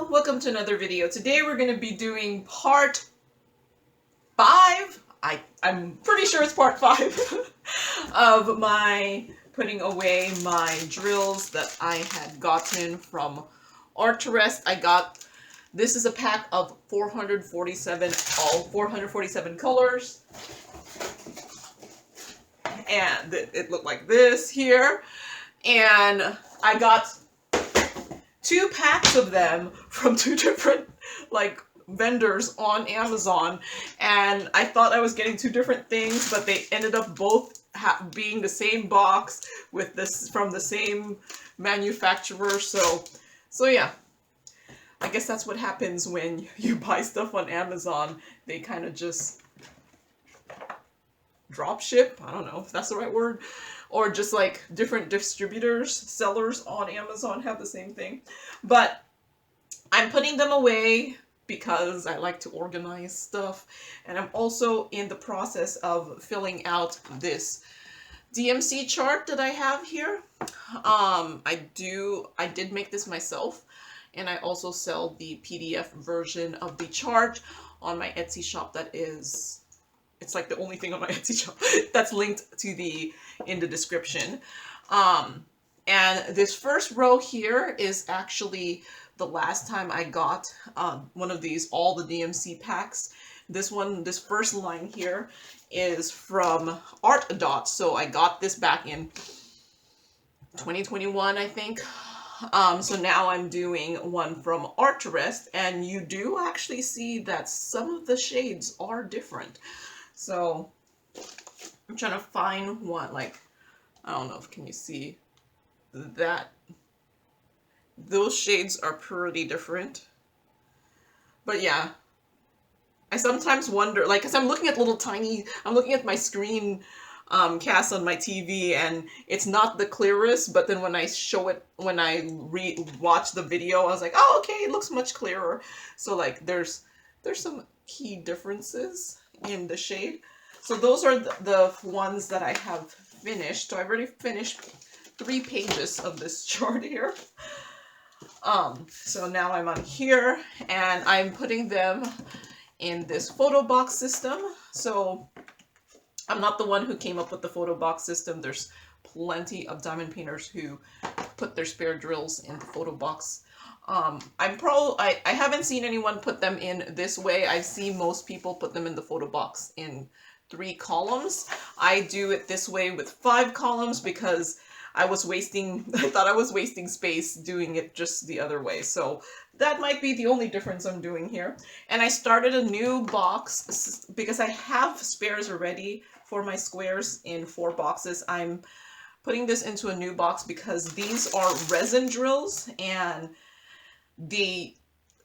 welcome to another video. Today we're going to be doing part 5, I'm pretty sure it's part 5, of my putting away my drills that I had gotten from Art to Rest. This is a pack of 447, all 447 colors, and it looked like this here, and I got 2 packs of them from 2 different vendors on Amazon, and I thought I was getting 2 different things, but they ended up both being the same box with this from the same manufacturer. So yeah, I guess that's what happens when you buy stuff on Amazon. They kind of just drop ship. I don't know if that's the right word. Or just like different distributors, sellers on Amazon have the same thing. But I'm putting them away because I like to organize stuff. And I'm also in the process of filling out this DMC chart that I have here. I did make this myself. And I also sell the PDF version of the chart on my Etsy shop. It's like the only thing on my Etsy shop that's linked in the description. And this first row here is actually the last time I got one of these, all the DMC packs. This first line here is from Art Dot. So I got this back in 2021, I think. So now I'm doing one from Art to Rest, and you do actually see that some of the shades are different. So I'm trying to find one, I don't know if can you see that those shades are pretty different. But yeah, I sometimes wonder, as I'm looking at I'm looking at my screen cast on my TV, and it's not the clearest, but then when I watch the video, I was like, oh, okay, it looks much clearer. So there's some key differences in the shade. So those are the ones that I have finished. So I've already finished 3 pages of this chart here. So now I'm on here, and I'm putting them in this photo box system. So I'm not the one who came up with the photo box system. There's plenty of diamond painters who put their spare drills in the photo box. I haven't seen anyone put them in this way. I see most people put them in the photo box in 3 columns. I do it this way with 5 columns because I thought I was wasting space doing it just the other way. So that might be the only difference I'm doing here. And I started a new box because I have spares already for my squares in 4 boxes. I'm putting this into a new box because these are resin drills, and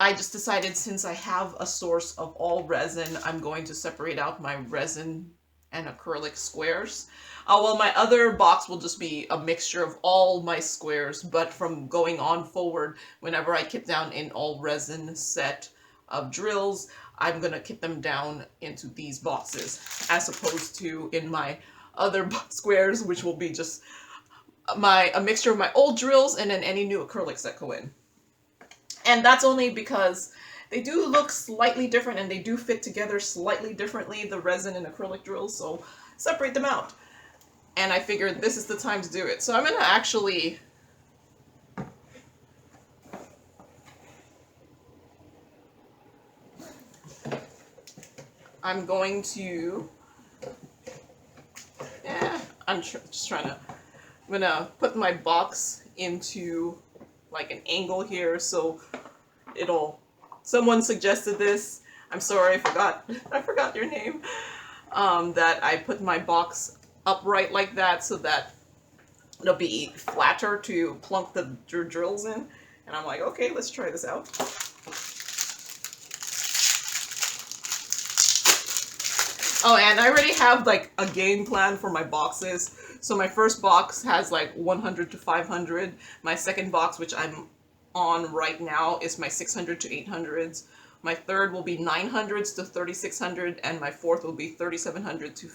I just decided, since I have a source of all resin, I'm going to separate out my resin and acrylic squares. Well, my other box will just be a mixture of all my squares, but from going on forward, whenever I kit down an all resin set of drills, I'm going to kit them down into these boxes, as opposed to in my other squares, which will be just a mixture of my old drills and then any new acrylics that go in. And that's only because they do look slightly different, and they do fit together slightly differently, the resin and acrylic drills, so separate them out. And I figured this is the time to do it. So I'm going to actually I'm gonna put my box into an angle here, so someone suggested this. I'm sorry, I forgot your name. That I put my box upright like that so that it'll be flatter to plunk the drills in. And I'm like, okay, let's try this out. Oh, and I already have a game plan for my boxes. So my first box has 100 to 500. My second box, which I'm on right now, is my 600 to 800s. My third will be 900s to 3600, and my fourth will be 3700 to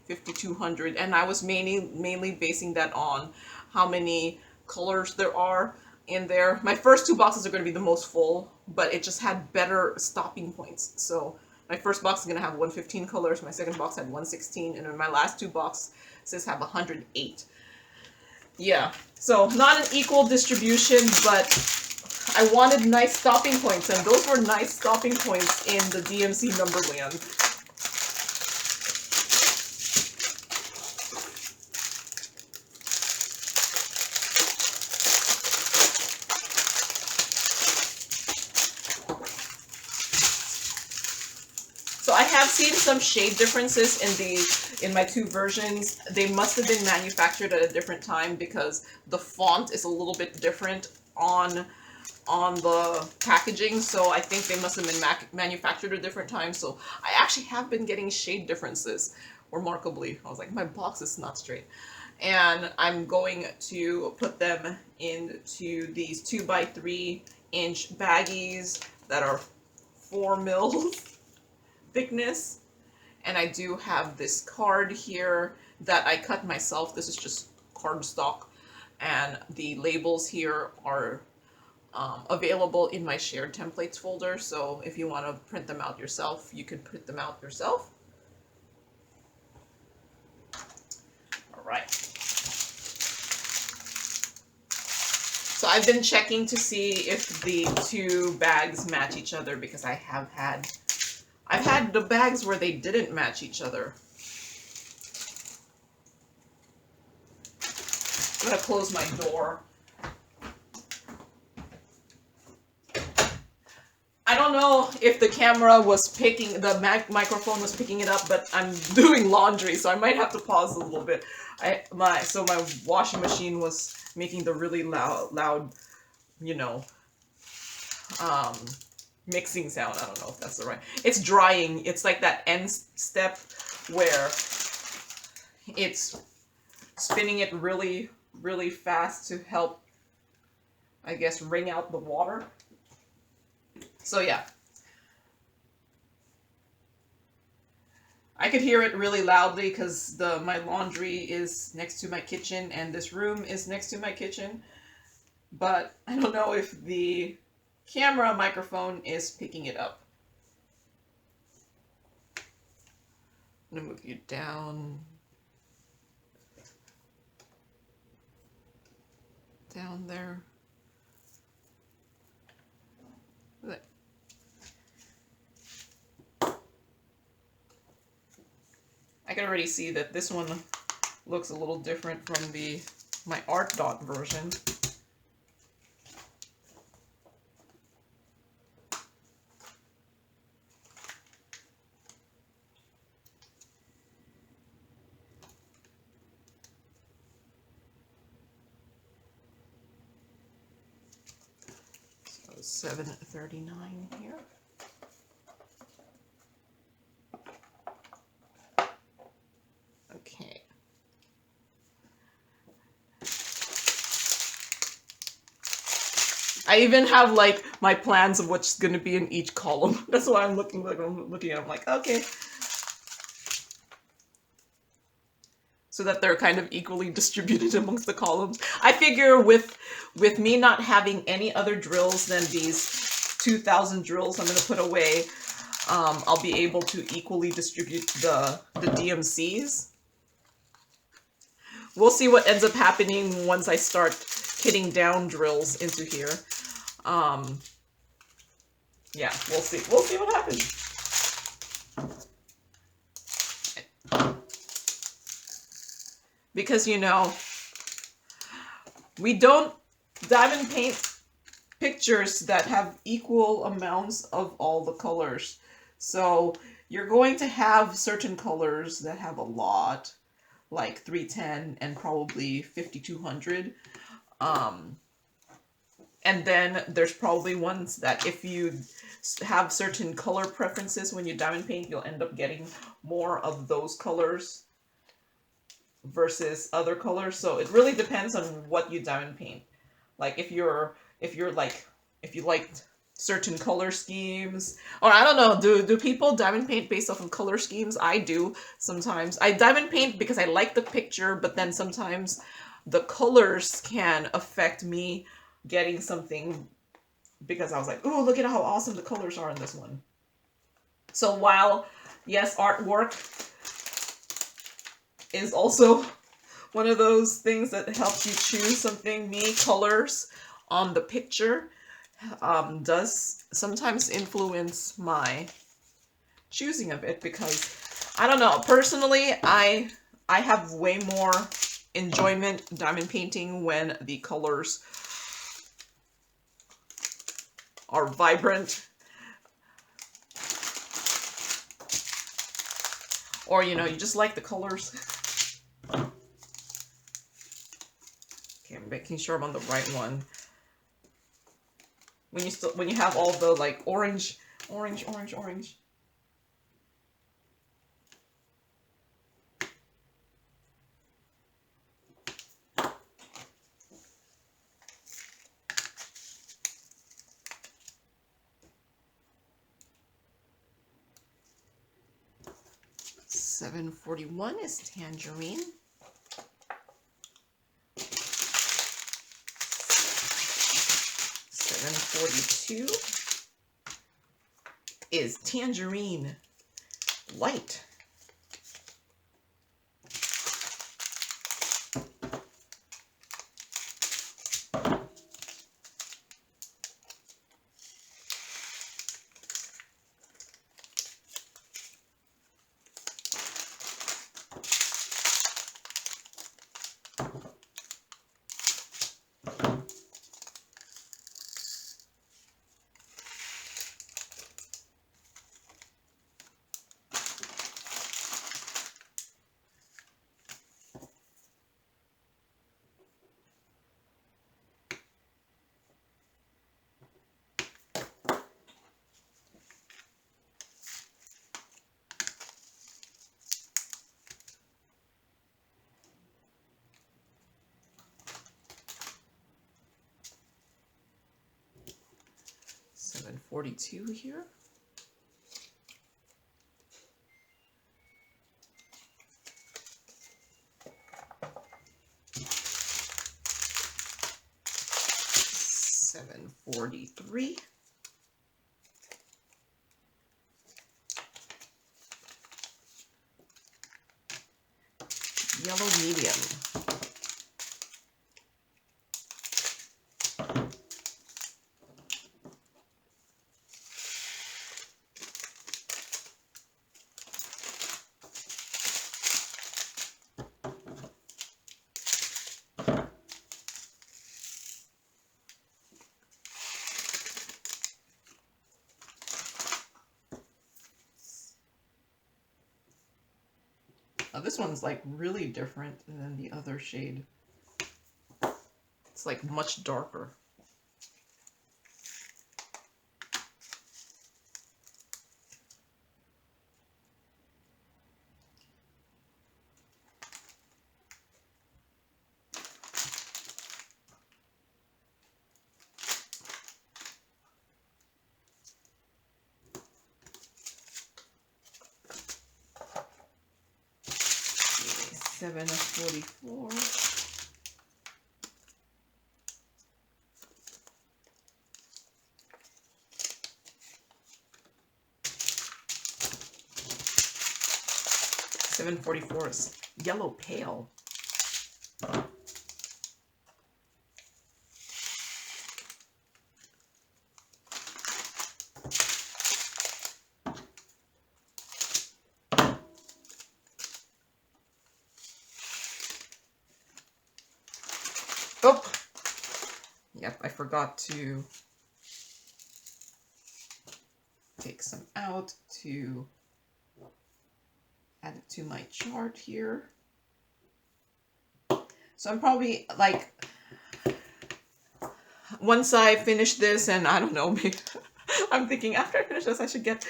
5200. And I was mainly basing that on how many colors there are in there. My first two boxes are going to be the most full, but it just had better stopping points. So my first box is going to have 115 colors, my second box had 116, and then my last two boxes have 108. Yeah, so not an equal distribution, but I wanted nice stopping points, and those were nice stopping points in the DMC Numberland. So I have seen some shade differences in my two versions. They must have been manufactured at a different time because the font is a little bit different on the packaging, so I think they must have been manufactured at a different time. So I actually have been getting shade differences, remarkably. I was like, my box is not straight. And I'm going to put them into these 2x3 inch baggies that are 4 mils thickness. And I do have this card here that I cut myself. This is just cardstock, and the labels here are available in my shared templates folder, so if you want to print them out yourself, you can print them out yourself. All right. So I've been checking to see if the two bags match each other, because I've had the bags where they didn't match each other. I'm gonna close my door. I don't know if the camera was picking, the microphone was picking it up, but I'm doing laundry, so I might have to pause a little bit. So my washing machine was making the really loud, you know, mixing sound. I don't know if that's the right. It's drying. It's like that end step where it's spinning it really, really fast to help, I guess, wring out the water. So yeah, I could hear it really loudly because my laundry is next to my kitchen and this room is next to my kitchen, but I don't know if the camera microphone is picking it up. I'm gonna move you down there. I can already see that this one looks a little different from my art dot version. So 739 here. Okay. I even have like my plans of what's going to be in each column. That's why I'm looking at. I'm like, okay. So that they're kind of equally distributed amongst the columns. I figure with me not having any other drills than these 2,000 drills I'm going to put away, I'll be able to equally distribute the DMCs. We'll see what ends up happening once I start kitting down drills into here. Yeah, we'll see. We'll see what happens. Because, you know, we don't diamond paint pictures that have equal amounts of all the colors. So you're going to have certain colors that have a lot, like 310 and probably 5200. And then there's probably ones that if you have certain color preferences when you diamond paint, you'll end up getting more of those colors versus other colors. So it really depends on what you diamond paint. Like if you like certain color schemes, or I don't know, do people diamond paint based off of color schemes? I do sometimes. I diamond paint because I like the picture, but then sometimes the colors can affect me getting something because I was like, oh, look at how awesome the colors are in this one. So while, yes, artwork is also one of those things that helps you choose something, me, colors on the picture does sometimes influence my choosing of it, because I don't know, personally, I have way more enjoyment diamond painting when the colors are vibrant, or you know, you just like the colors. Okay, I'm making sure I'm on the right one. When you have all the like orange. 741 is tangerine. 742 is tangerine light. $742 here. $743. Yellow medium. This one's like really different than the other shade. It's like much darker. Okay, 744. $744 is yellow pale. Oh, yep, I forgot to take some out to add it to my chart here. So I'm probably like, once I finish this, and I don't know, maybe I'm thinking after I finish this, I should get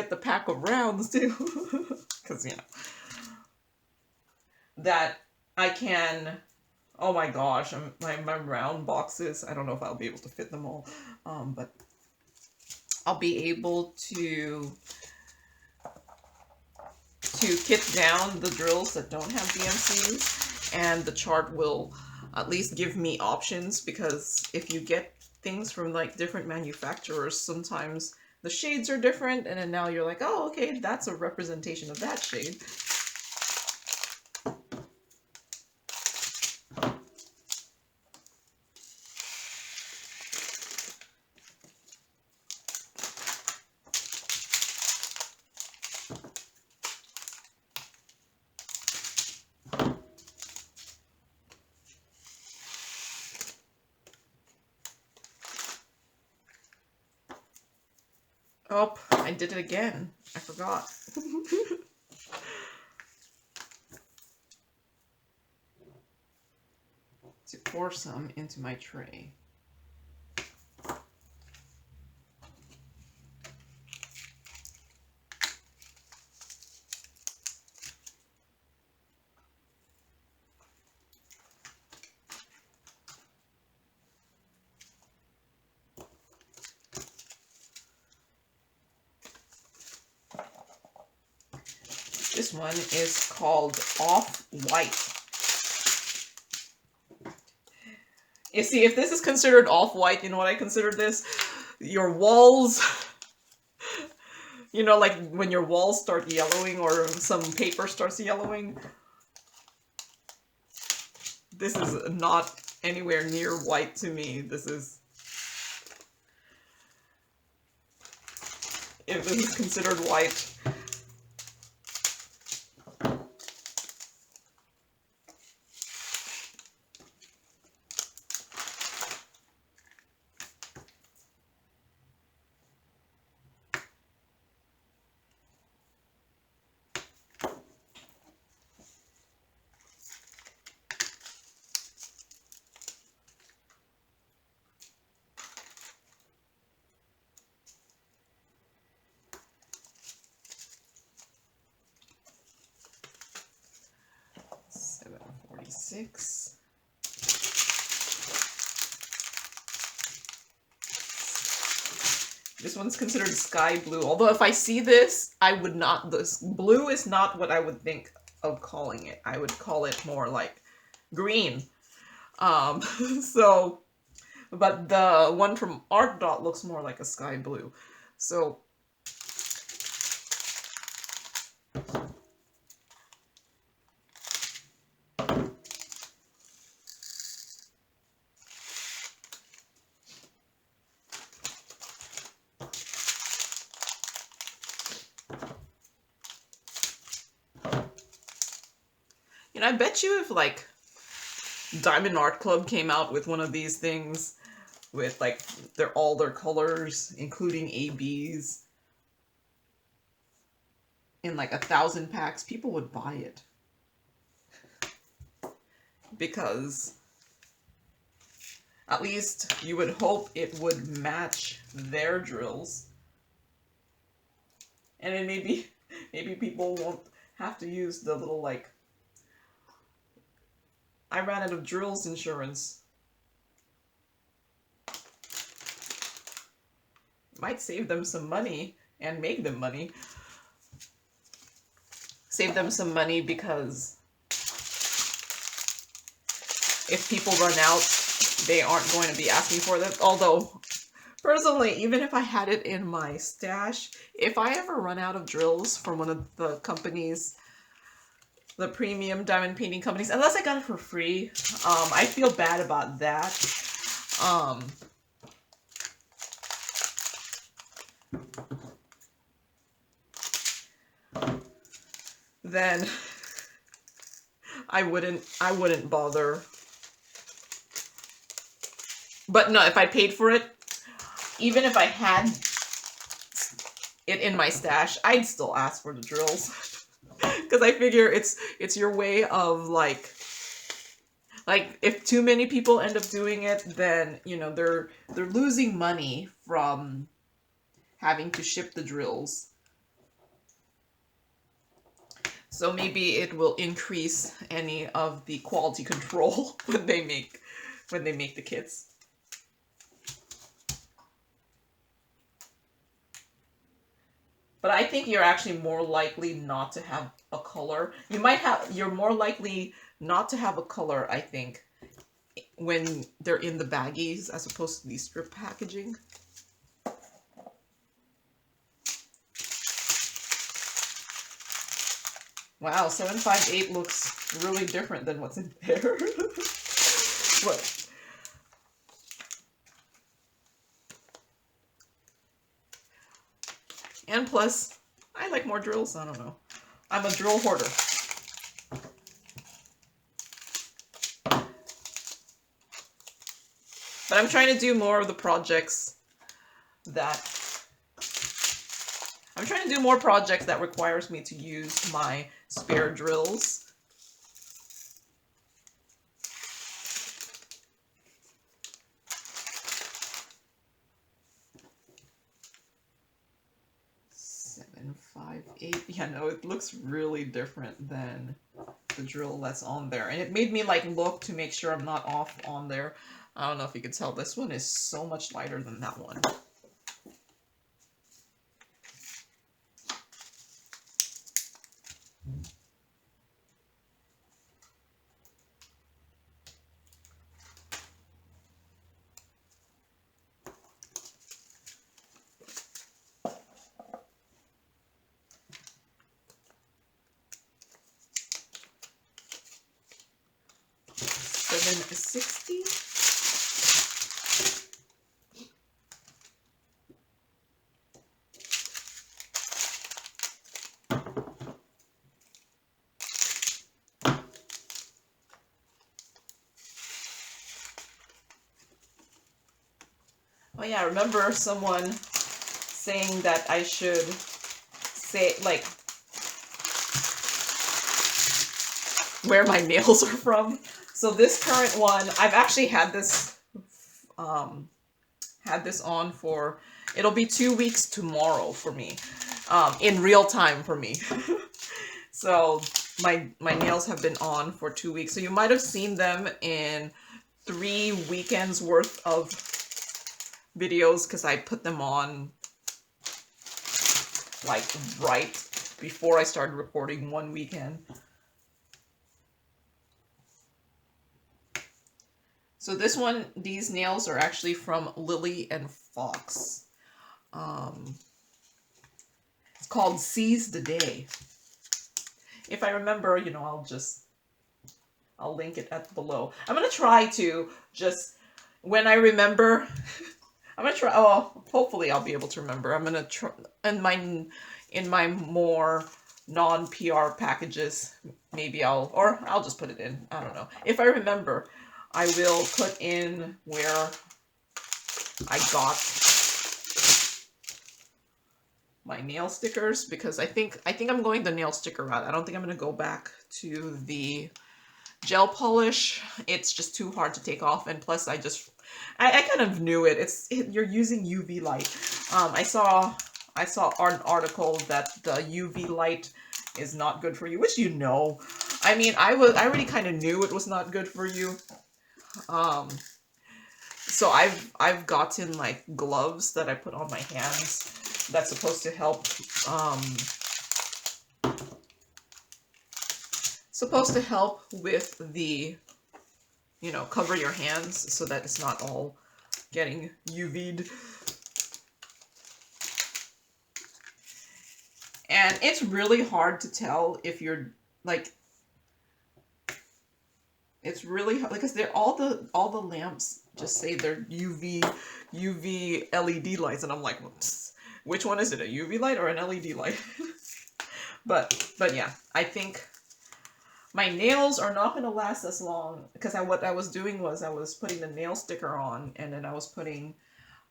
the pack of rounds too, because you know that I can. Oh my gosh, my round boxes. I don't know if I'll be able to fit them all, but I'll be able to kit down the drills that don't have DMCs, and the chart will at least give me options, because if you get things from like different manufacturers, sometimes the shades are different, and then now you're like, oh, okay, that's a representation of that shade. Oh, I did it again. I forgot. To pour some into my tray. This one is called Off-White. You see, if this is considered Off-White, you know what I consider this? Your walls, you know, like when your walls start yellowing or some paper starts yellowing. This is not anywhere near white to me. This is... if this is considered white... $7.46. This one's considered sky blue. Although if I see this, I would not... this blue is not what I would think of calling it. I would call it more like green. So, but the one from Art Dot looks more like a sky blue. So, and I bet you if like Diamond Art Club came out with one of these things with like all their colors, including ABs, in like 1,000 packs, people would buy it. Because at least you would hope it would match their drills. And then maybe people won't have to use the little like... I ran out of drills insurance. Might save them some money and make them money. Save them some money, because if people run out, they aren't going to be asking for them. Although, personally, even if I had it in my stash, if I ever run out of drills from one of the companies, the premium diamond painting companies, unless I got it for free, I feel bad about that. Then I wouldn't bother. But no, if I paid for it, even if I had it in my stash, I'd still ask for the drills. Because I figure it's your way of like if too many people end up doing it, then you know they're losing money from having to ship the drills. So maybe it will increase any of the quality control when they make the kits. But I think you're actually more likely not to have a color. You're more likely not to have a color, I think, when they're in the baggies as opposed to the strip packaging. Wow, 758 looks really different than what's in there. What? And plus, I like more drills. I don't know. I'm a drill hoarder. But I'm trying to do more of the projects that... I'm trying to do more projects that requires me to use my spare drills. Yeah, no, it looks really different than the drill that's on there. And it made me like look to make sure I'm not off on there. I don't know if you can tell, this one is so much lighter than that one. $760. Oh yeah, I remember someone saying that I should say, like, where my nails are from. So this current one, I've actually had this on for, it'll be 2 weeks tomorrow for me, in real time for me. So my nails have been on for 2 weeks. So you might have seen them in 3 weekends worth of videos, because I put them on like right before I started recording one weekend. So this one, these nails are actually from Lily and Fox. It's called Seize the Day. If I remember, you know, I'll link it at below. I'm going to try to just, when I remember, I'm going to try, oh, hopefully I'll be able to remember. I'm going to try, in my more non-PR packages, maybe I'll just put it in. I don't know. If I remember, I will put in where I got my nail stickers, because I think I'm going the nail sticker route. I don't think I'm going to go back to the gel polish. It's just too hard to take off, and plus I kind of knew it. You're using UV light. I saw an article that the UV light is not good for you, which you know. I mean, I already kind of knew it was not good for you. So I've gotten like gloves that I put on my hands that's supposed to help with the, you know, cover your hands so that it's not all getting UV'd. And it's really hard to tell if you're like, it's really hard because they're all the lamps just say they're UV LED lights, and I'm like, which one is it, a UV light or an LED light? but yeah, I think my nails are not going to last as long, because what I was doing was I was putting the nail sticker on, and then I was putting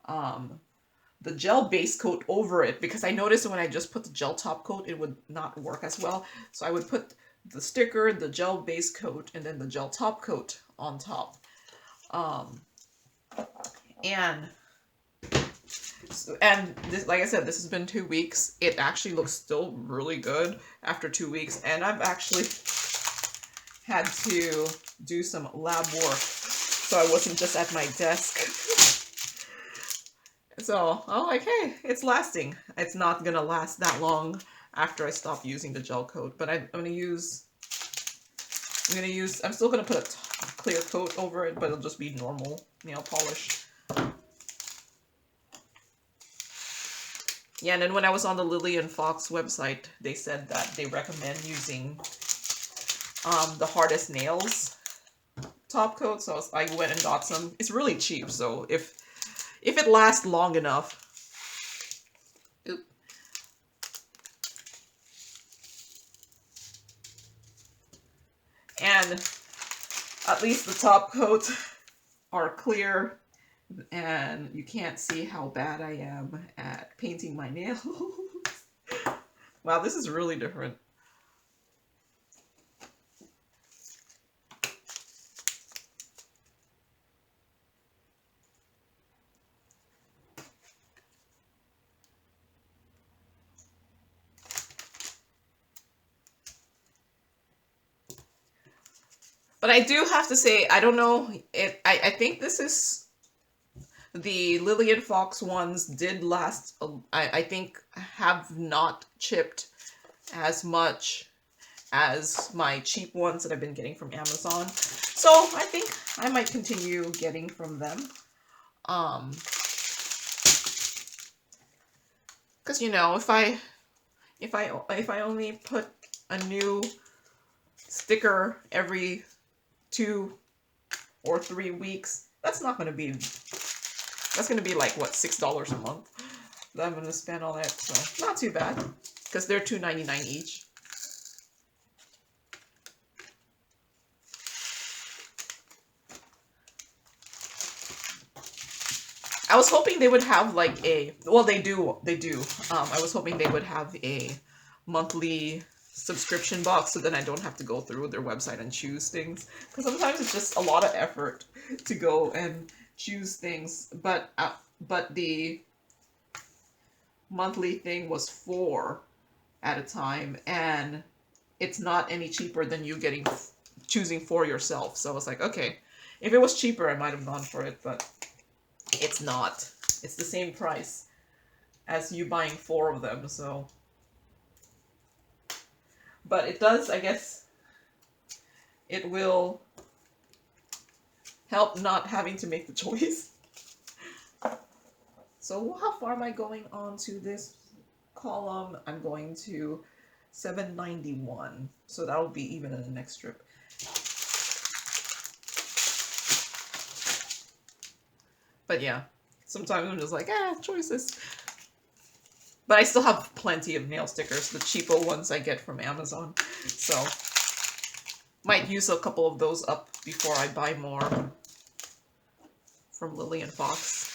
the gel base coat over it, because I noticed when I just put the gel top coat, it would not work as well. So I would put the sticker, the gel base coat, and then the gel top coat on top. And this, like I said, this has been 2 weeks. It actually looks still really good after 2 weeks, and I've actually had to do some lab work, so I wasn't just at my desk. So I'm like, hey, it's lasting. It's not gonna last that long after I stop using the gel coat, but I'm still gonna put clear coat over it, but it'll just be normal nail polish. Yeah, and then when I was on the Lily and Fox website, they said that they recommend using the hardest nails top coat, so I went and got some. It's really cheap, so if it lasts long enough. Oop. And at least the top coats are clear, and you can't see how bad I am at painting my nails. Wow, this is really different. But I do have to say, I don't know, I think this is, the Lily and Fox ones did last, I think have not chipped as much as my cheap ones that I've been getting from Amazon. So I think I might continue getting from them. Because, you know, if I only put a new sticker every 2 or 3 weeks, that's not going to be, that's going to be like, what, $6 a month that I'm going to spend on it. So not too bad, because they're $2.99 each. I was hoping they would have like a, well, they do. I was hoping they would have a monthly subscription box, so then I don't have to go through their website and choose things, because sometimes it's just a lot of effort to go and choose things. But the monthly thing was 4 at a time, and it's not any cheaper than you choosing 4 yourself. So I was like, okay, if it was cheaper, I might have gone for it, but it's not. It's the same price as you buying 4 of them, so. But it does, I guess, it will help not having to make the choice. So how far am I going on to this column? I'm going to 791. So that'll be even in the next strip. But yeah, sometimes I'm just like, choices. But I still have plenty of nail stickers, the cheapo ones I get from Amazon. So might use a couple of those up before I buy more from Lily and Fox.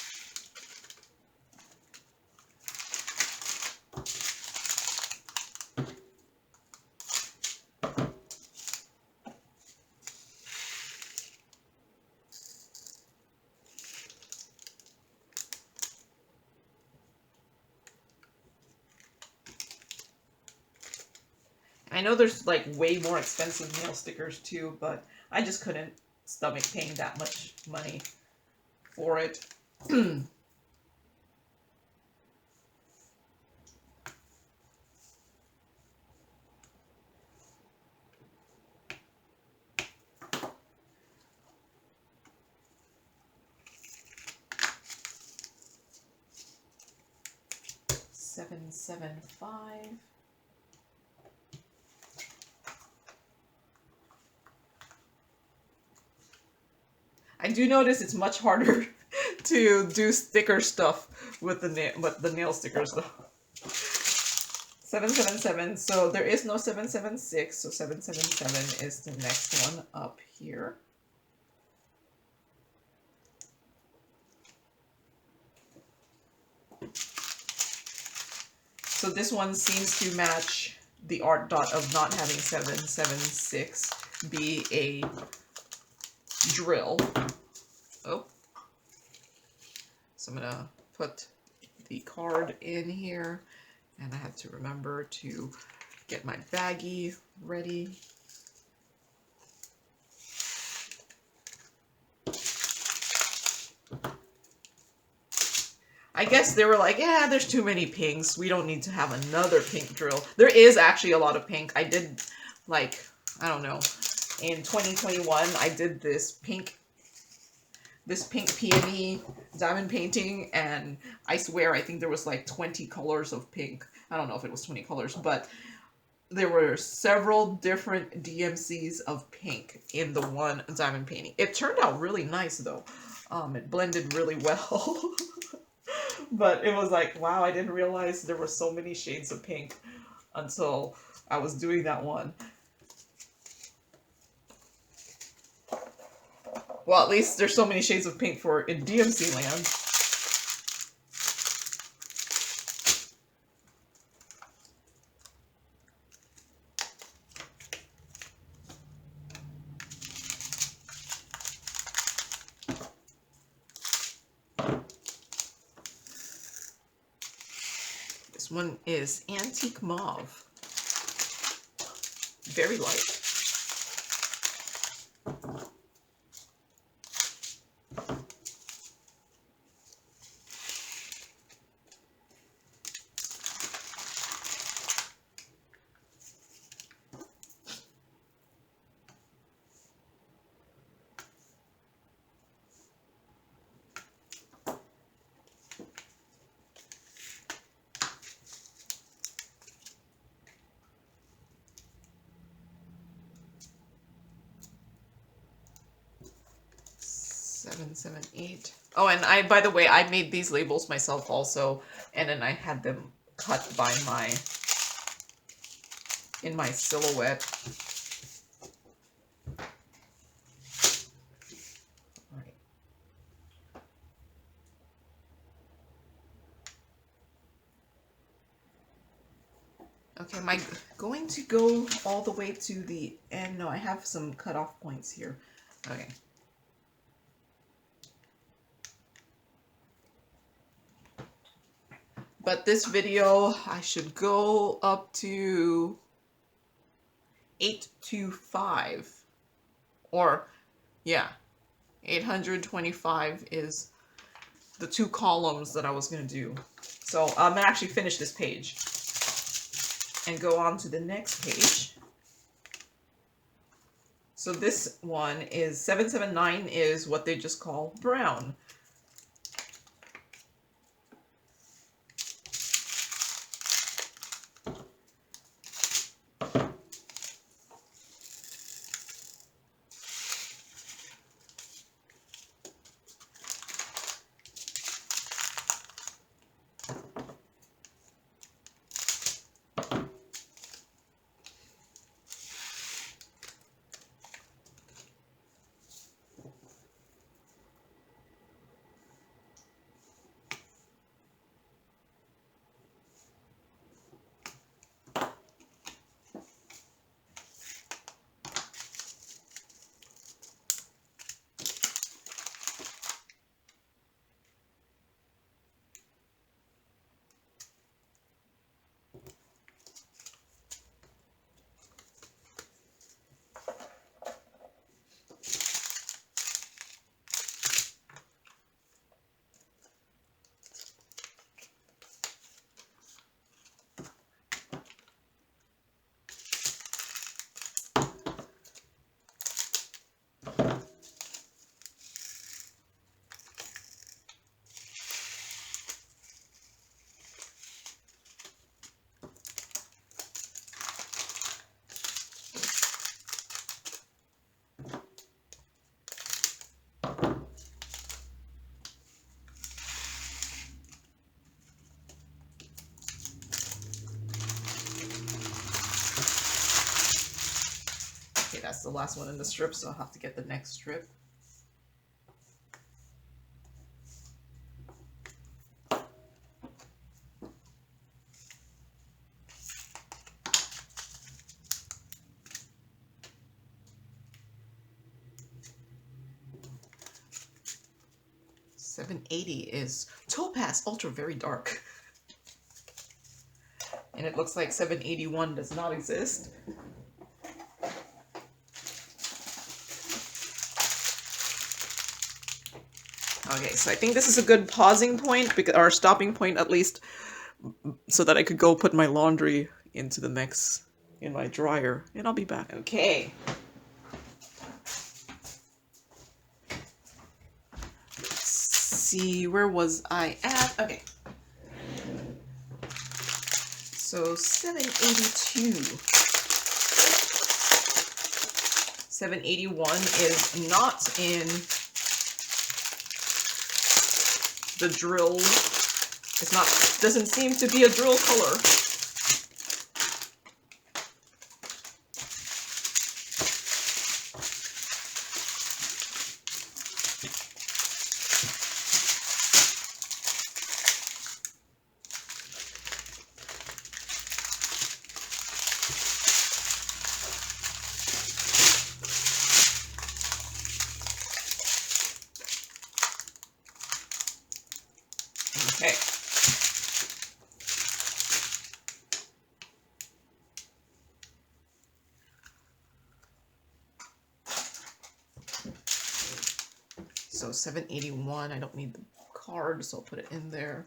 I know there's like way more expensive nail stickers too, but I just couldn't stomach paying that much money for it. $7.75. I do notice it's much harder to do sticker stuff with the nail stickers though. 777. So there is no 776. So 777 is the next one up here. So this one seems to match the art dot of not having 776 be a drill. Oh. So I'm gonna put the card in here, and I have to remember to get my baggie ready. I guess they were like, yeah, there's too many pinks. We don't need to have another pink drill. There is actually a lot of pink. I did, like, I don't know, in 2021, I did this pink peony diamond painting, and I swear I think there was like 20 colors of pink. I don't know if it was 20 colors, but there were several different DMCs of pink in the one diamond painting. It turned out really nice though. It blended really well. But it was like, wow, I didn't realize there were so many shades of pink until I was doing that one. Well, at least there's so many shades of pink for in DMC land. This one is Antique Mauve. Very light. Seven, 8. Oh, and by the way, I made these labels myself also, and then I had them cut by in my silhouette. All right. Okay, am I going to go all the way to the end? No, I have some cutoff points here. Okay. But this video, I should go up to 825. Or, yeah, 825 is the 2 columns that I was going to do. So I'm going to actually finish this page and go on to the next page. So this one is 779 is what they just call brown. That's the last one in the strip, so I'll have to get the next strip. $780 is Topaz Ultra Very Dark. And it looks like 781 does not exist. Okay, so I think this is a good pausing point, or stopping point at least, so that I could go put my laundry into the mix in my dryer, and I'll be back. Okay, see, where was I at? Okay. So 782. 781 is not in the drill. It's not, doesn't seem to be a drill color. Okay. So 781, I don't need the card, so I'll put it in there.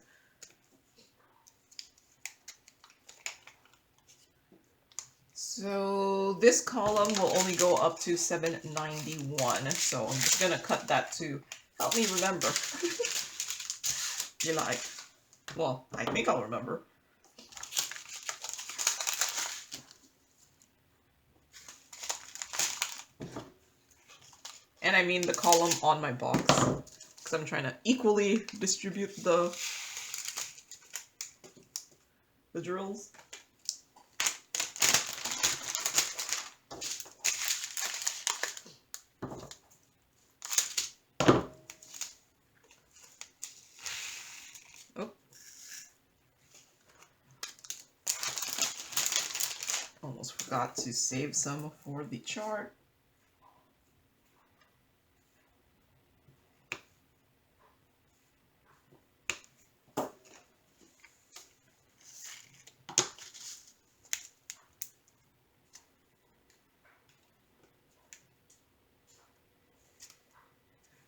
So this column will only go up to 791, so I'm just gonna cut that to help me remember. You like, well, I think I'll remember. And I mean the column on my box, because I'm trying to equally distribute the drills. Oh. Almost forgot to save some for the chart.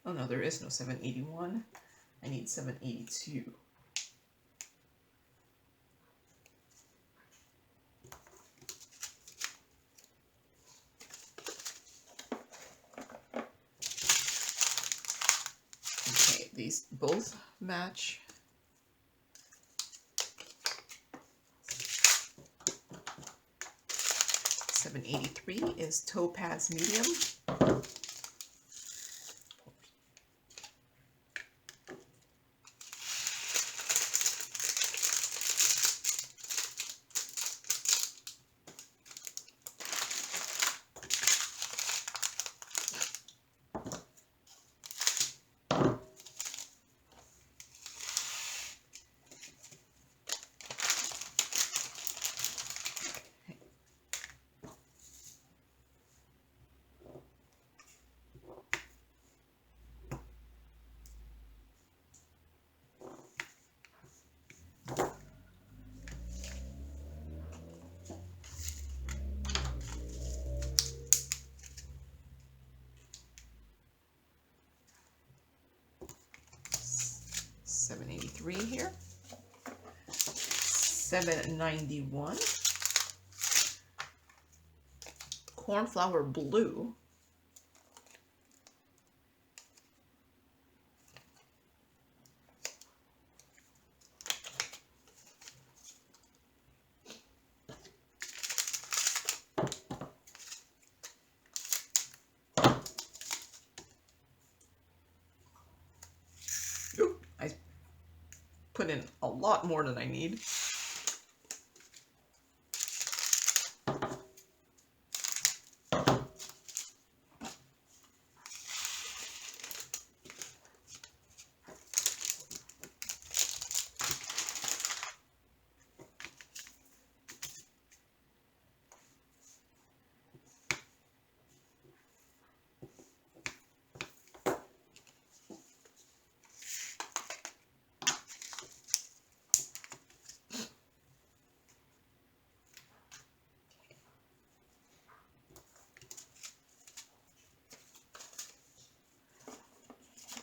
Oh no, there is no 781. I need 782. Okay, these both match. $783 is topaz medium. $783 here. 791. Cornflower blue. Oop, I put in a lot more than I need.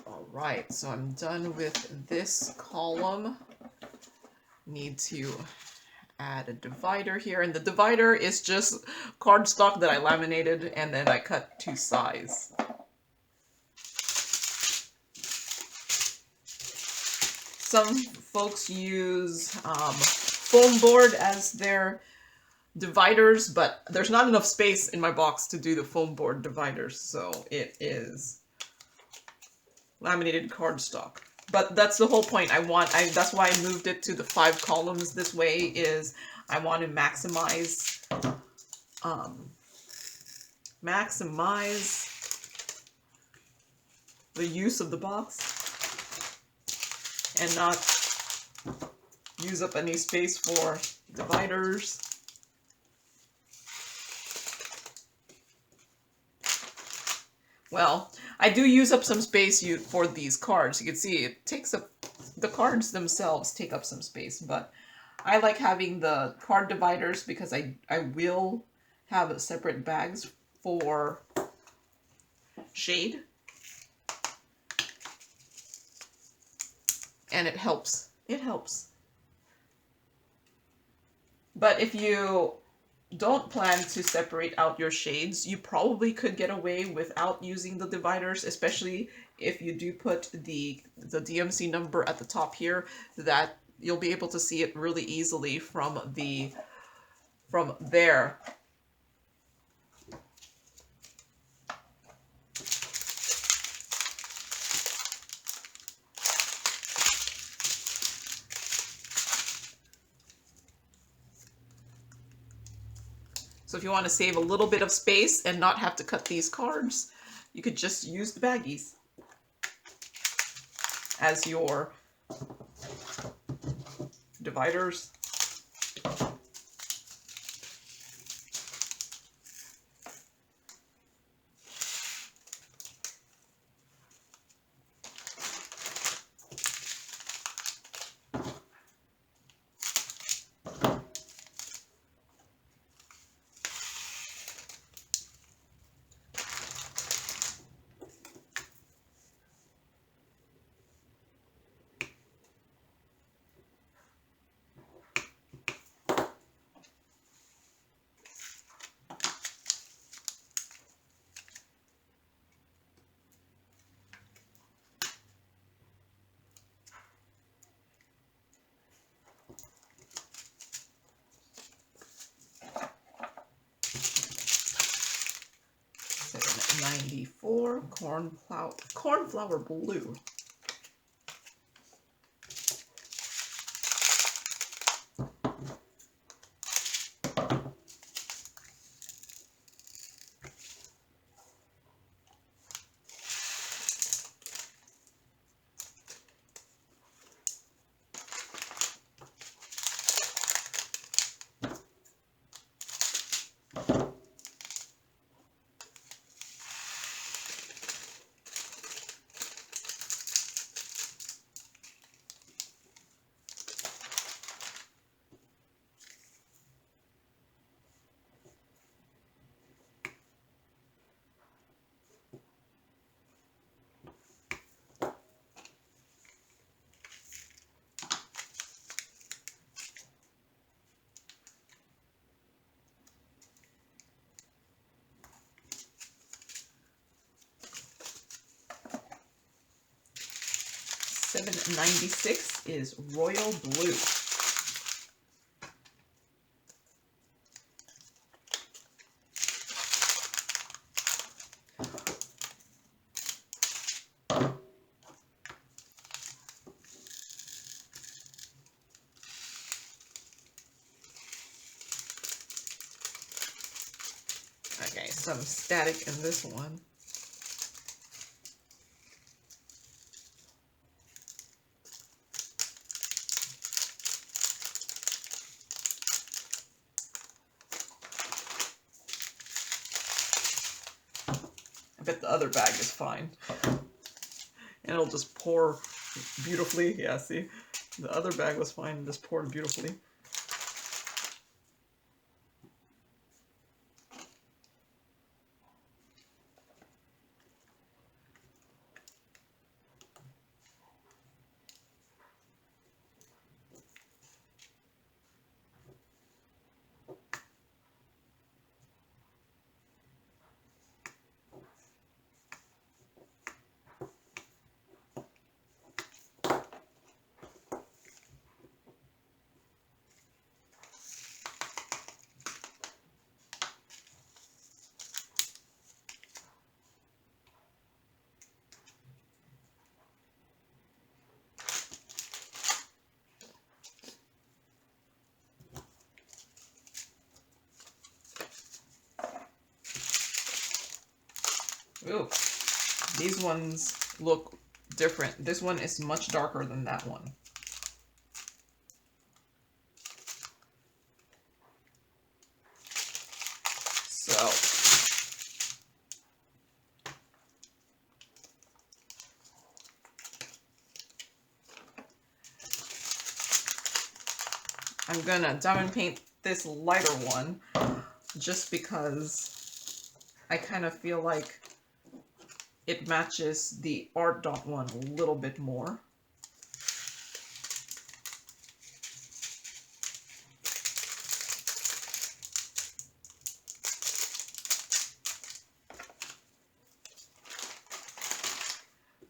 Alright, so I'm done with this column. Need to add a divider here, and the divider is just cardstock that I laminated and then I cut to size. some folks use foam board as their dividers, but there's not enough space in my box to do the foam board dividers, so it is laminated cardstock. But that's the whole point. That's why I moved it to the 5 columns this way, is I want to maximize the use of the box and not use up any space for dividers. Well, I do use up some space for these cards. You can see it takes up, the cards themselves take up some space, but I like having the card dividers because I will have separate bags for shade. And it helps. It helps. But if you don't plan to separate out your shades, you probably could get away without using the dividers, especially if you do put the DMC number at the top here, that you'll be able to see it really easily from there. So if you want to save a little bit of space and not have to cut these cards, you could just use the baggies as your dividers. '94 cornflower blue. $7.96 is royal blue. Okay, some static in this one. I bet the other bag is fine. And it'll just pour beautifully. Yeah, see? The other bag was fine and just poured beautifully. Ooh, these ones look different. This one is much darker than that one. So I'm gonna diamond paint this lighter one just because I kind of feel like it matches the art dot one a little bit more.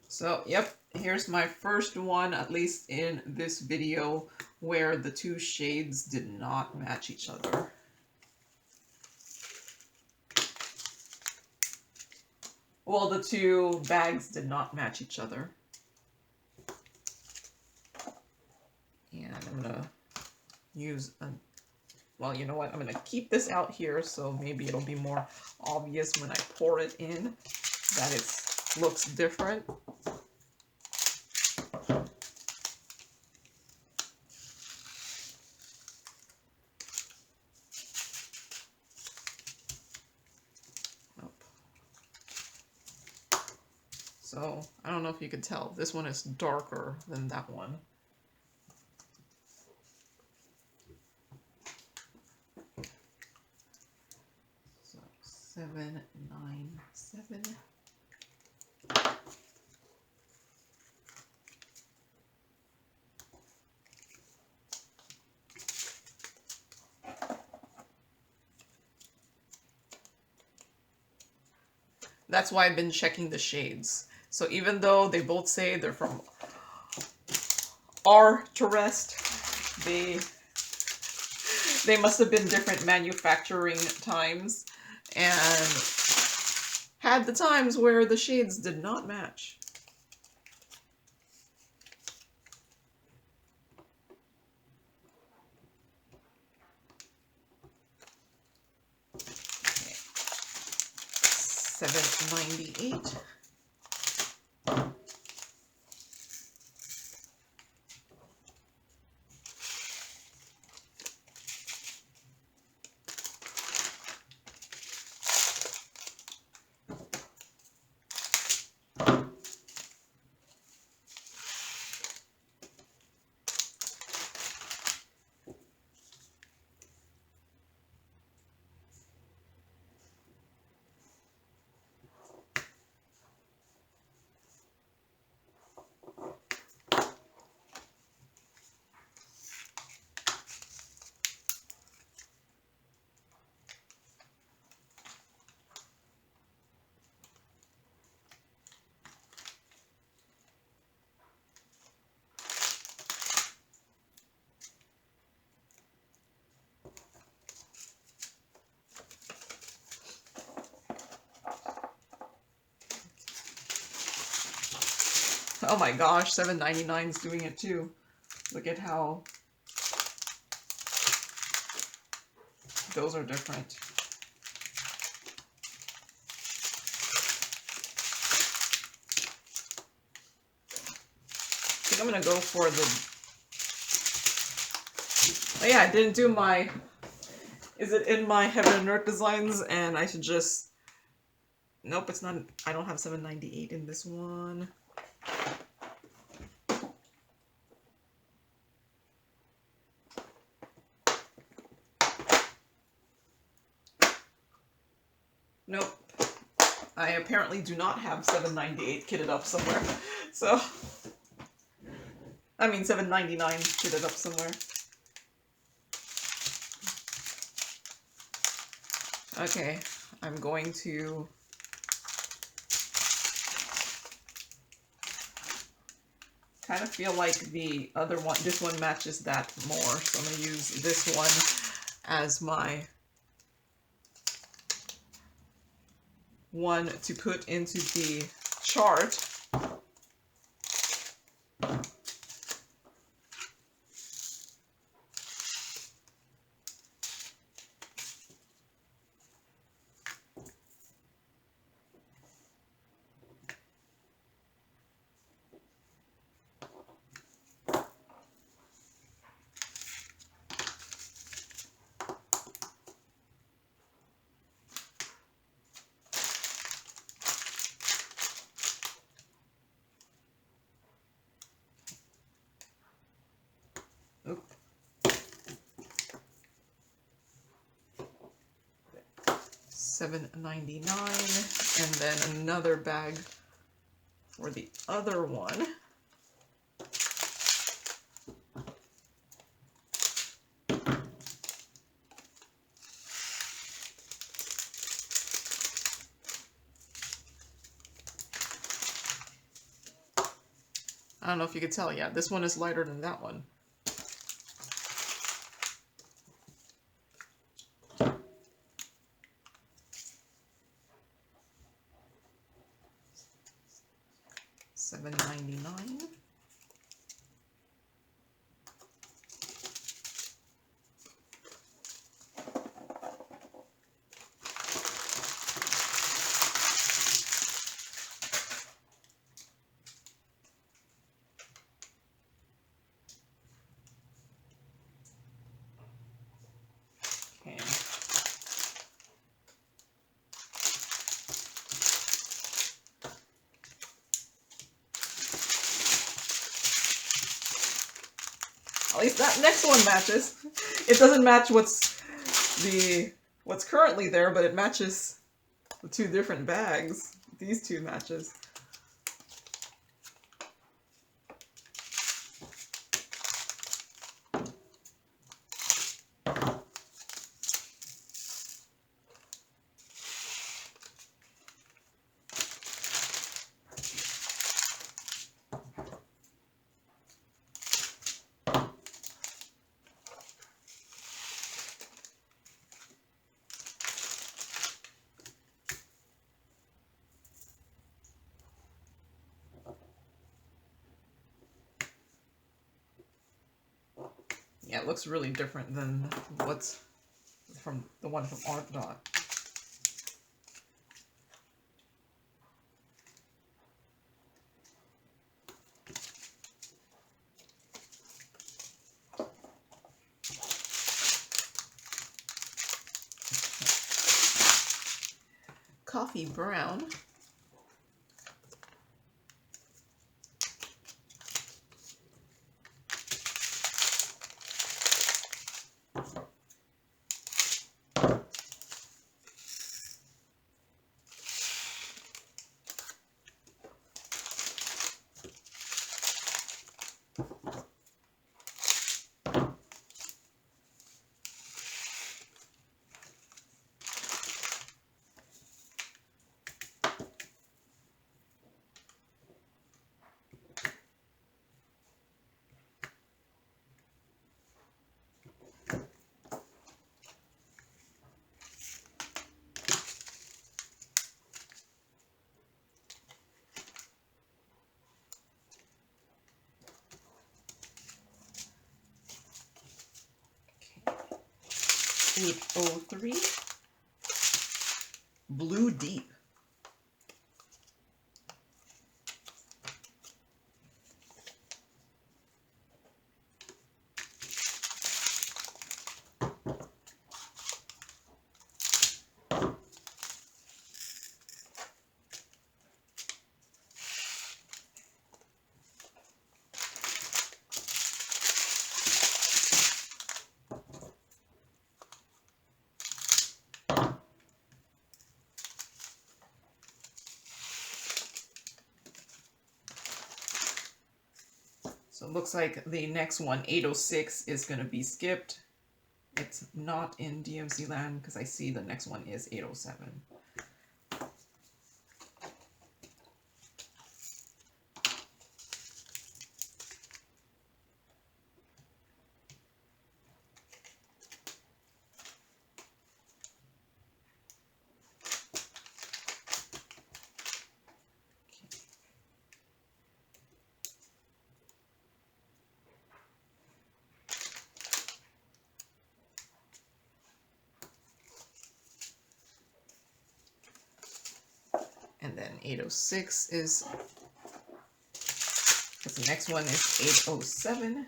So, yep, here's my first one, at least in this video, where the two shades did not match each other. Well, the two bags did not match each other. And I'm gonna use a, well, you know what, I'm gonna keep this out here so maybe it'll be more obvious when I pour it in that it looks different. So, I don't know if you could tell, this one is darker than that one. So, 797. That's why I've been checking the shades. So even though they both say they're from R to Rest, they must have been different manufacturing times and had the times where the shades did not match. Okay. 798. Oh my gosh, 799 is doing it too. Look at how those are different. I think I'm gonna go for the... Oh yeah, I didn't do my... Is it in my Heaven and Earth designs? And I should just... Nope, it's not... I don't have 798 in this one. Nope. I apparently do not have 798 kitted up somewhere. So... I mean 799 kitted up somewhere. Okay, I'm going to... kind of feel like the other one, this one matches that more, so I'm going to use this one as my one to put into the chart. $7.99, and then another bag for the other one. I don't know if you could tell yet. This one is lighter than that one. $7.99. Okay. At least that next one matches. It doesn't match what's currently there, but it matches the two different bags. These two matches. Yeah, it looks really different than what's from the one from Art Dot. Coffee brown. Okay. 803. Blue Deep. So it looks like the next one, 806, is going to be skipped. It's not in DMC land because I see the next one is 807. And then 806 is, because the next one is 807.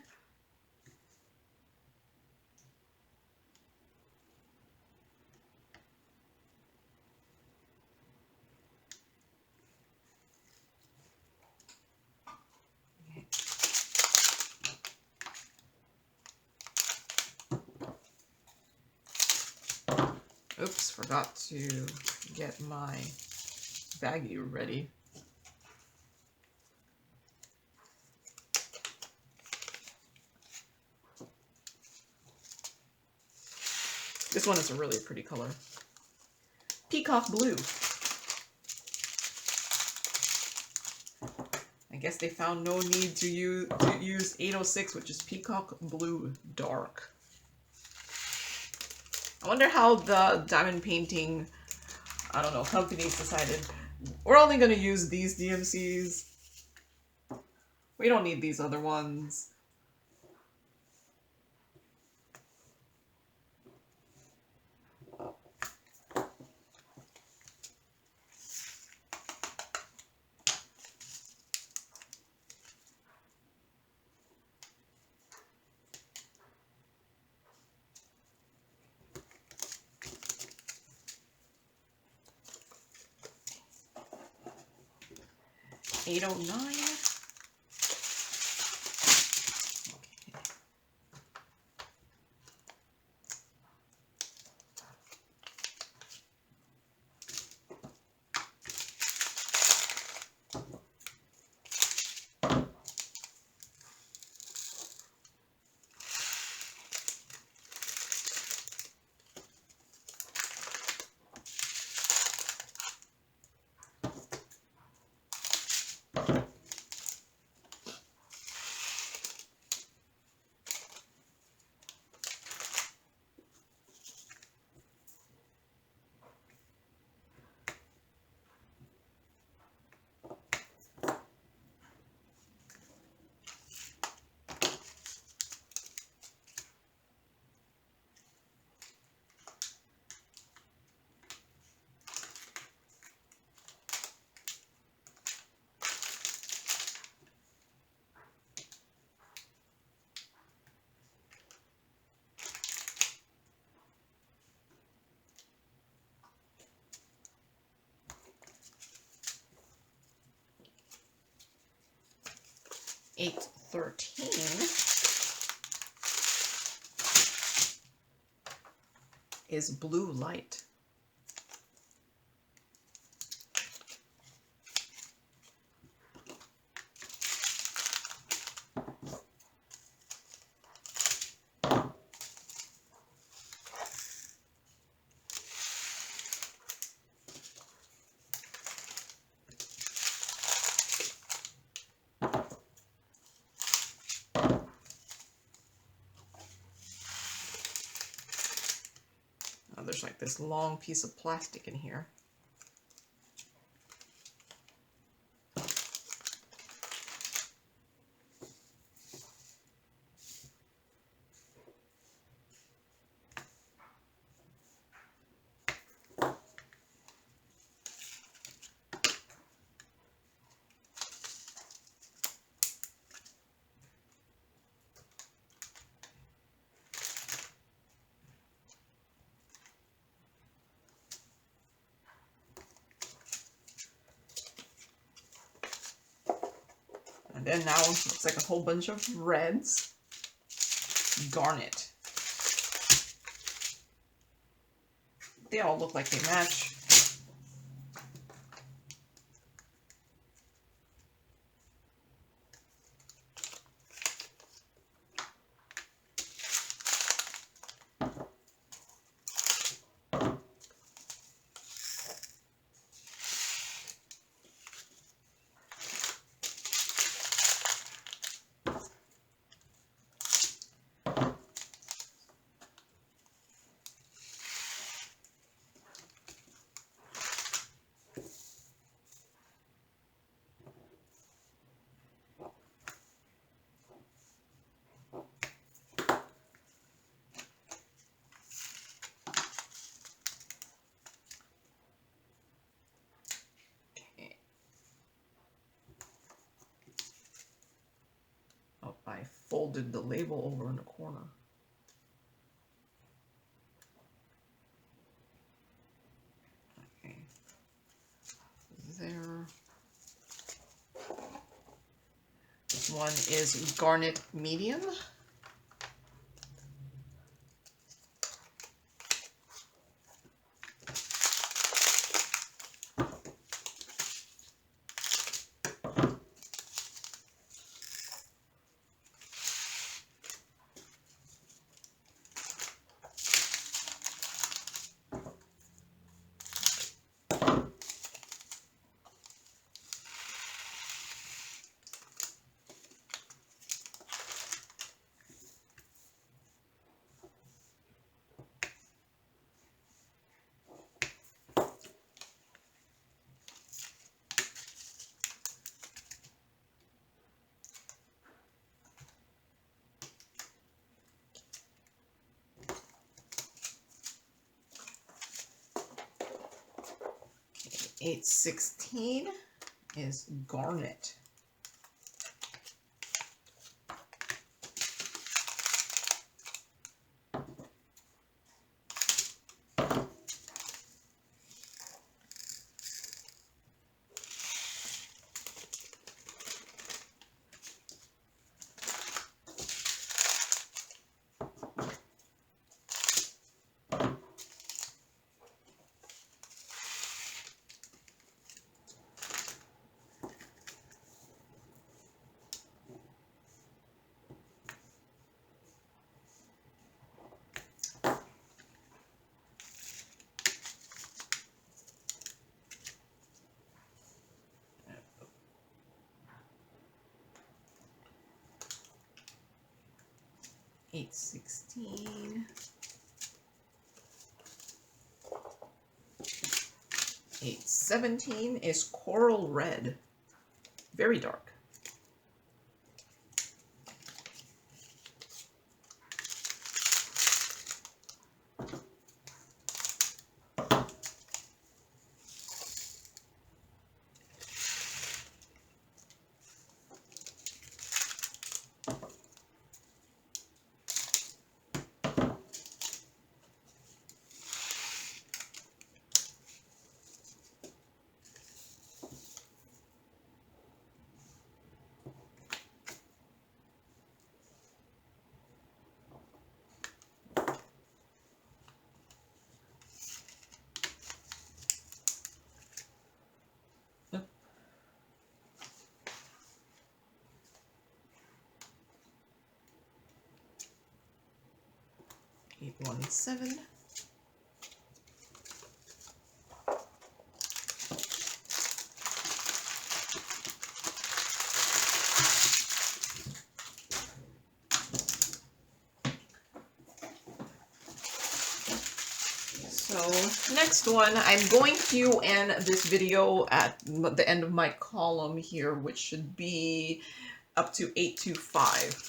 Oops, forgot to get my baggie ready. This one is a really pretty color. Peacock blue. I guess they found no need to use 806, which is peacock blue dark. I wonder how the diamond painting, I don't know, companies decided we're only going to use these DMCs. We don't need these other ones. $809. $813 is blue light. There's like this long piece of plastic in here. And then now it's like a whole bunch of reds. Garnet. They all look like they match. I folded the label over in the corner. Okay. There. This one is Garnet Medium. 816 is garnet. $8.16. $8.17 is coral red, very dark. $8.17. So next one, I'm going to end this video at the end of my column here, which should be up to 825.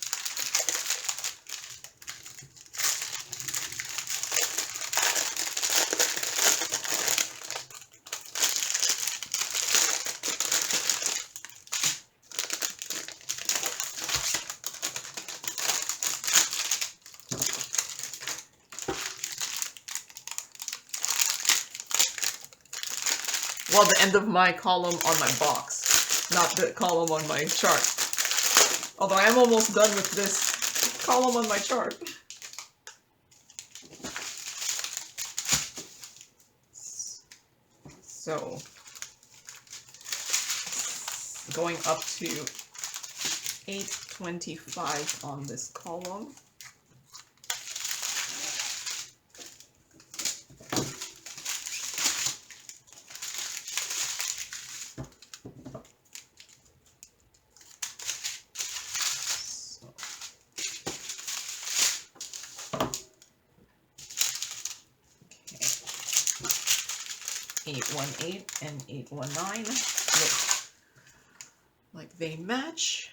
Well, the end of my column on my box, not the column on my chart. Although I am almost done with this column on my chart. So, going up to 825 on this column. Okay. 818 and 819 look like they match.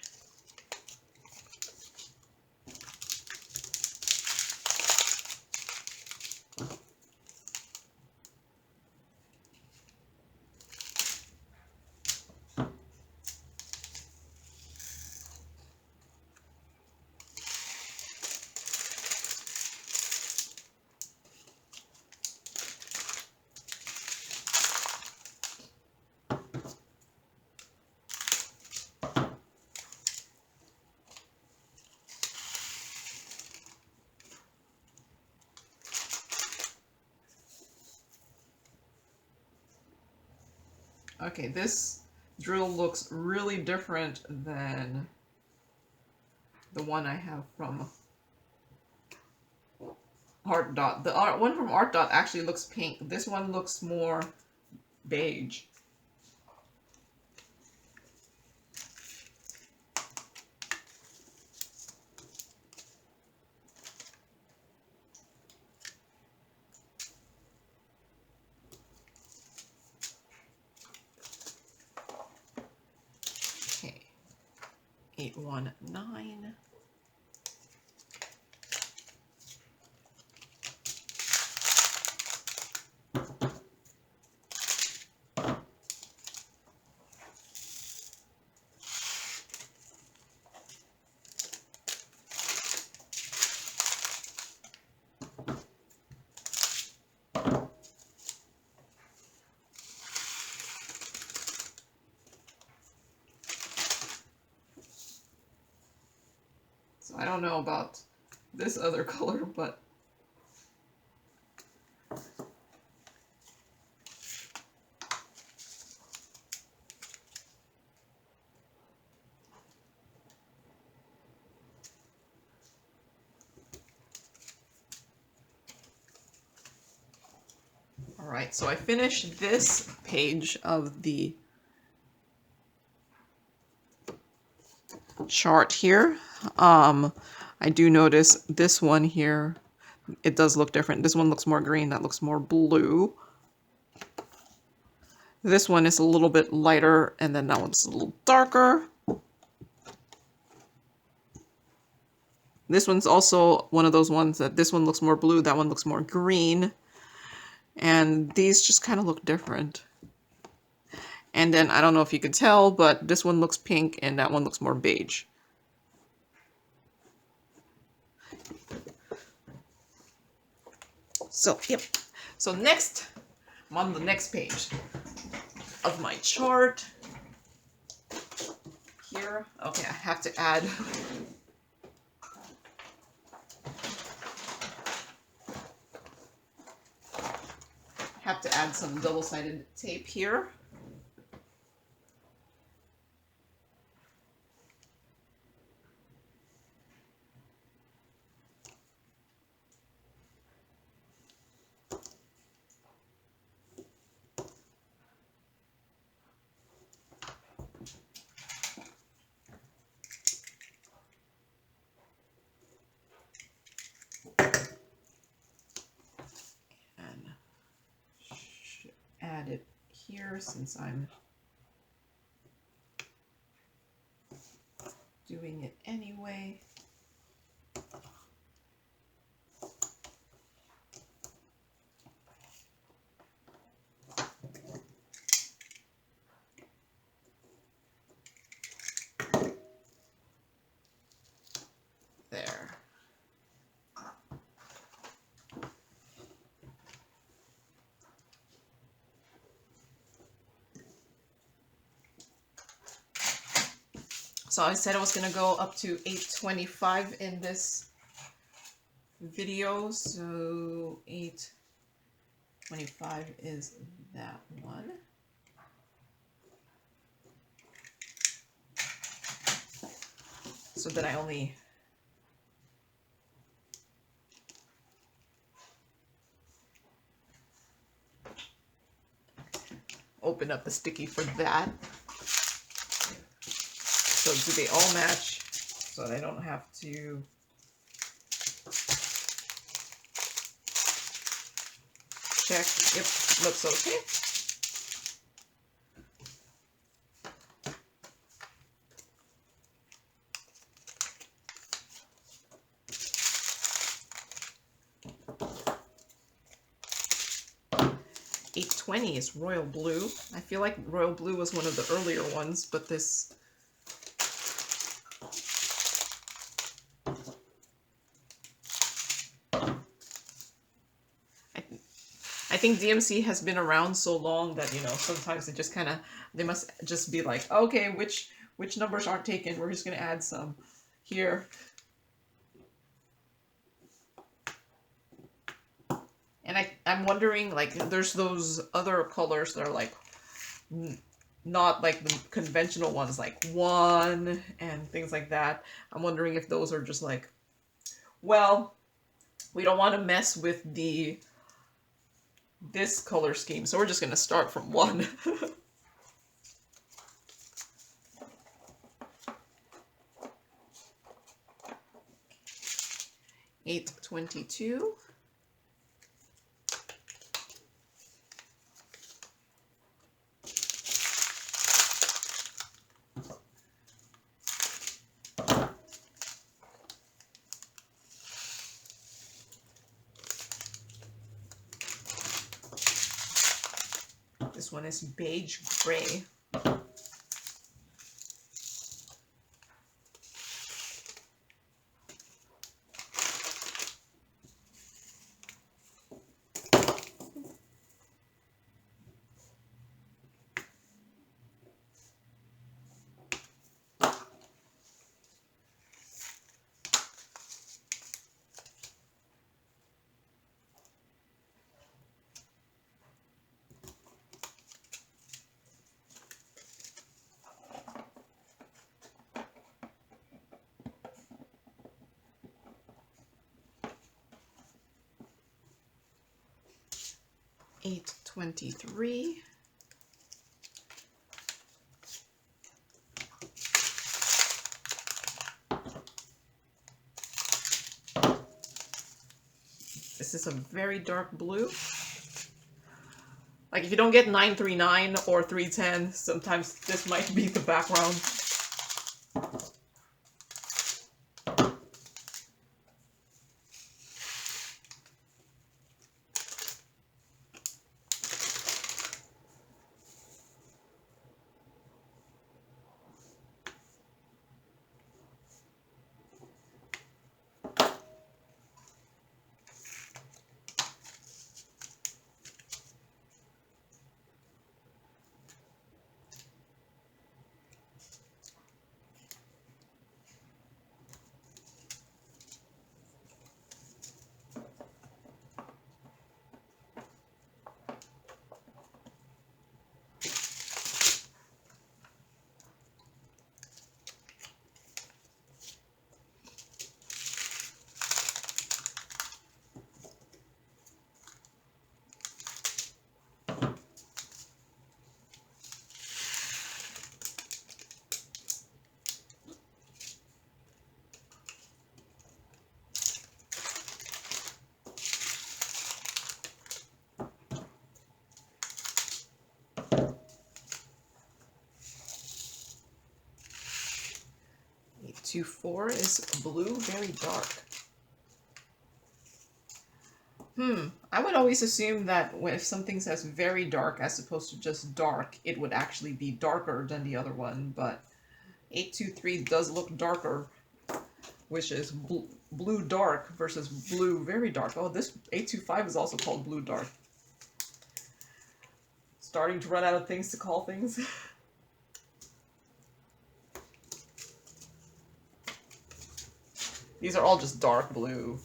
Okay, this drill looks really different than the one I have from Art Dot. The one from Art Dot actually looks pink. This one looks more beige. Okay, 819. don't know about this other color, but all right, so I finished this page of the chart here. I do notice this one here, it does look different. This one looks more green, that looks more blue. This one is a little bit lighter, and then that one's a little darker. This one's also one of those ones that this one looks more blue, that one looks more green. And these just kind of look different. And then, I don't know if you can tell, but this one looks pink and that one looks more beige. So, yep. So next, I'm on the next page of my chart. Here, okay, I have to add some double-sided tape here. Add it here since I'm doing it anyway. There. So I said I was going to go up to 825 in this video. So 825 is that one. So that I only open up the sticky for that. So do they all match so that I don't have to check? Yep, looks okay. $8.20 is royal blue. I feel like royal blue was one of the earlier ones, but this I think DMC has been around so long that, you know, sometimes it just kind of, they must just be like, okay, which numbers aren't taken? We're just going to add some here. And I'm wondering, like, there's those other colors that are like, not like the conventional ones, like 1 and things like that. I'm wondering if those are just like, well, we don't want to mess with this color scheme, so we're just going to start from 1. $8.22. This one is beige gray. 823. This is a very dark blue. Like if you don't get 939 or 310, sometimes this might be the background. Two four is blue, very dark. I would always assume that if something says very dark as opposed to just dark, it would actually be darker than the other one, but 823 does look darker, which is blue dark versus blue very dark. Oh, this 825 is also called blue dark. Starting to run out of things to call things. These are all just dark blue.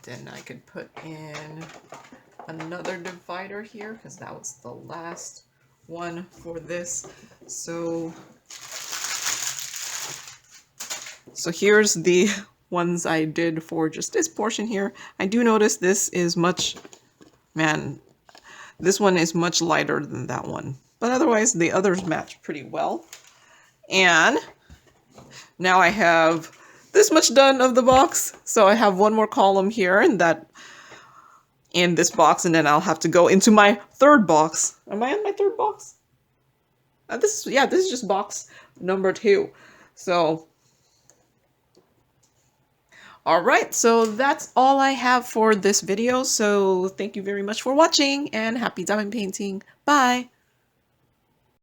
Then I could put in another divider here because that was the last one for this. So here's the ones I did for just this portion here. I do notice this is much, man, this one is much lighter than that one. But otherwise the others match pretty well. And now I have this much done of the box. So I have one more column here in this box, and then I'll have to go into my third box. Am I in my third box? This is just box number 2. So, all right, so that's all I have for this video. So thank you very much for watching, and happy diamond painting. Bye.